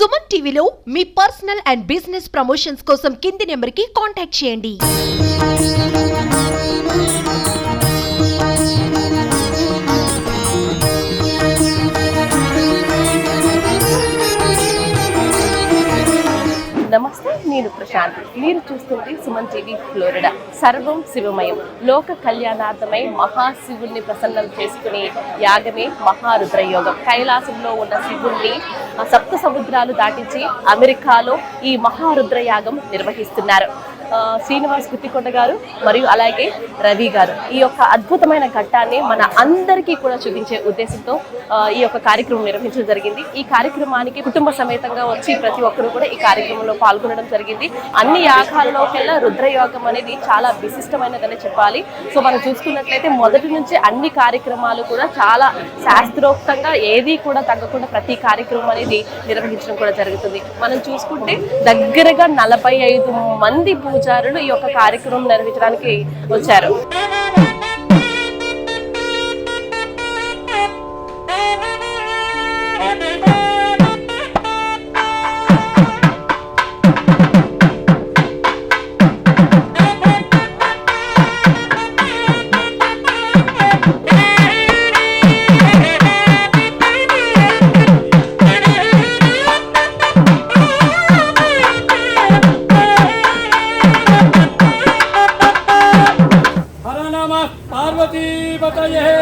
సుమన్ టీవీలో మీ personal and business promotions కోసం కింది నెంబర్కి కాంటాక్ట్ చేయండి. నమస్తే, నేను ప్రశాంతి. మీరు చూస్తుంటే సుమన్ టీవీ ఫ్లోరిడా. సర్వం శివమయం. లోక కళ్యాణార్థమై మహాశివుణ్ణి ప్రసన్నం చేసుకునే యాగమే మహారుద్రయోగం. కైలాసంలో ఉన్న శివుణ్ణి సప్త సముద్రాలు దాటించి అమెరికాలో ఈ మహారుద్రయాగం నిర్వహిస్తున్నారు. శ్రీనివాస్ గుత్తికొండ గారు మరియు అలాగే రవి గారు ఈ యొక్క అద్భుతమైన ఘట్టాన్ని మన అందరికీ కూడా చూపించే ఉద్దేశంతో ఈ యొక్క కార్యక్రమం నిర్వహించడం జరిగింది. ఈ కార్యక్రమానికి కుటుంబ సమేతంగా వచ్చి ప్రతి ఒక్కరు కూడా ఈ కార్యక్రమంలో పాల్గొనడం జరిగింది. అన్ని యాగాల్లోకెల్లా రుద్రయోగం అనేది చాలా విశిష్టమైనదని చెప్పాలి. సో మనం చూసుకున్నట్లయితే మొదటి నుంచి అన్ని కార్యక్రమాలు కూడా చాలా శాస్త్రోక్తంగా ఏది కూడా తగ్గకుండా ప్రతి కార్యక్రమం అనేది నిర్వహించడం కూడా జరుగుతుంది. మనం చూసుకుంటే దగ్గరగా 45 మంది పూజారులు ఈ యొక్క కార్యక్రమం నిర్వహించడానికి వచ్చారు. पार्वती बताइए